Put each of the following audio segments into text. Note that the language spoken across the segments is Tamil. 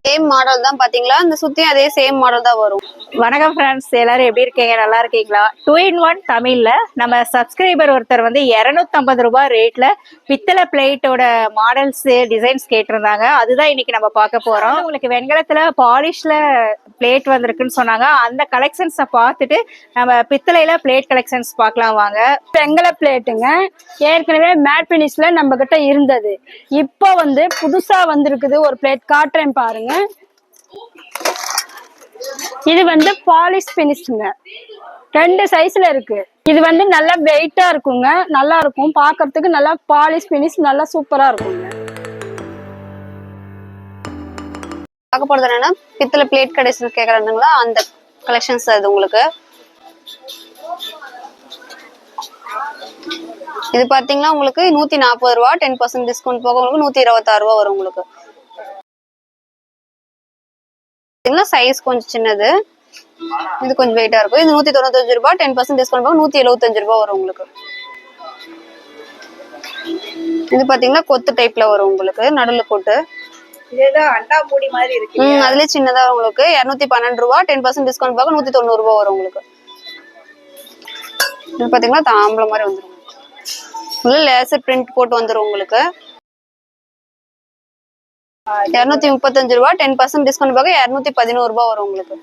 சேம் மாடல் தான் பாத்தீங்களா, இந்த சுத்தியும் அதே சேம் மாடல் தான் வரும். வணக்கம் ஃப்ரெண்ட்ஸ், எல்லாரும் எப்படி இருக்கீங்க? நல்லா இருக்கீங்களா? 2-in-1 தமிழ்ல நம்ம சப்ஸ்கிரைபர் ஒருத்தர் வந்து 250 ரூபாய் ரேட்ல பித்தளை பிளேட்டோட மாடல்ஸ் டிசைன்ஸ் கேட்டிருந்தாங்க. அதுதான் இன்னைக்கு நம்ம பார்க்க போறோம். உங்களுக்கு வெண்கலத்துல பாலிஷ்ல பிளேட் வந்திருக்குன்னு சொன்னாங்க. அந்த கலெக்ஷன்ஸை பார்த்துட்டு நம்ம பித்தளையில பிளேட் கலெக்ஷன்ஸ் பார்க்கலாம் வாங்க. வெண்கல பிளேட்டுங்க, ஏற்கனவே மேட் பினிஷ்ல நம்ம கிட்ட இருந்தது. இப்போ வந்து புதுசா வந்திருக்குது ஒரு பிளேட், காட்டுறேன் பாருங்க. இது வந்து பாலிஷ் பினிஷ்ங்க, 2 சைஸ்ல இருக்கு. இது வந்து நல்லா வெயிட்டா இருக்குங்க, நல்லா இருக்கும் பாக்குறதுக்கு. நல்லா பாலிஷ் பினிஷ், நல்லா சூப்பரா இருக்குங்க. பார்க்க போறது என்னன்னா, பித்தளை பிளேட் கடைசி கேக்குறாங்களா, அந்த கலெக்ஷன்ஸ் அது உங்களுக்கு. இது பாத்தீங்கன்னா உங்களுக்கு 140 ரூபா, 10% டிஸ்கவுண்ட் போக உங்களுக்கு 126 ரூபா வரும் உங்களுக்கு. சைஸ் கொஞ்சம் சின்னது, இது கொஞ்சம் வெயிட்டா இருக்கும். இது 195 ரூபாய், 10% டிஸ்கவுண்ட் போக 175 ரூபாய் வரும் உங்களுக்கு. இது பாத்தீங்கன்னா கொத்து டைப்ல வரும் உங்களுக்கு, நடுவுல போட்டு. இதுதான் அண்டா மூடி மாதிரி இருக்கு. அதுலயே சின்னதா உங்களுக்கு 212 ரூபாய், 10% டிஸ்கவுண்ட் போக 190 ரூபாய் வரும் உங்களுக்கு. இது பாத்தீங்கன்னா தாம்பளம் மாதிரி வந்துரும், உள்ள லேசர் பிரிண்ட் போட்டு வந்துரும் உங்களுக்கு. 235 ரூபாய், 10% டிஸ்கவுண்ட் போக 211 ரூபாய் வரும் உங்களுக்கு.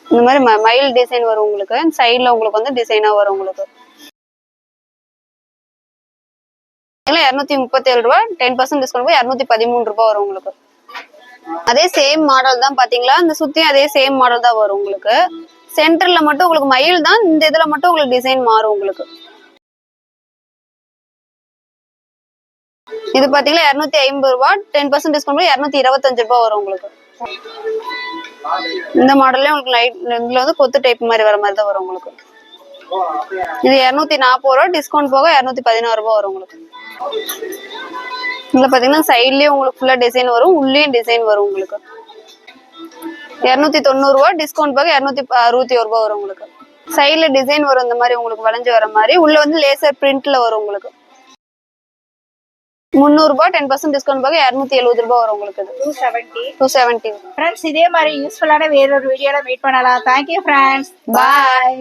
இந்த மாதிரி மயில் டிசைன் வரும் உங்களுக்கு. சைடுல உங்களுக்கு வந்து டிசைனா வரும் உங்களுக்கு. 237 ரூபாய், 10% டிஸ்கவுண்ட் போக 213 ரூபாய் வரும் உங்களுக்கு. அதே சேம் மாடல் தான் பாத்தீங்களா, இந்த சுத்தியும் அதே சேம் மாடல் தான் வரும் உங்களுக்கு. சென்டர்ல மட்டும் உங்களுக்கு மயில் தான், இந்த இதுல மட்டும் உங்களுக்கு டிசைன் மாறும் உங்களுக்கு. இது பாத்தீங்கன்னா 250 ரூபாய், 10% டிஸ்கவுண்ட் போக 225 ரூபாய் வரும் உங்களுக்கு. இந்த மாடல்ல உங்களுக்கு லைட் இதுல வந்து கொத்து டைப் மாதிரி வர மாதிரி தான் வரும் உங்களுக்கு. இது 240 ரூபாய், டிஸ்கவுண்ட் போக 216 ரூபாய் வரும் உங்களுக்கு. இதுல பாத்தீங்கன்னா சைட்லயும் உங்களுக்கு ஃபுல்லா டிசைன் வரும், உள்ளேயும் டிசைன் வரும் உங்களுக்கு. 290 ரூபாய், டிஸ்கவுண்ட் போக 261 ரூபாய் வரும் உங்களுக்கு. சைட்ல டிசைன் வரும் இந்த மாதிரி உங்களுக்கு வளைஞ்சு வர மாதிரி. உள்ள வந்து லேசர் பிரிண்ட்ல வரும் உங்களுக்கு. 300 ரூபாய், 10% டிஸ்கவுண்ட் போக 270 ரூபாய் வரும் உங்களுக்கு. 270. ஃப்ரெண்ட்ஸ், இதே மாதிரி யூஸ்ஃபுல்லான வேறொரு வீடியோல மீட் பண்ணலாம். தேங்க்யூ ஃப்ரெண்ட்ஸ், பாய்.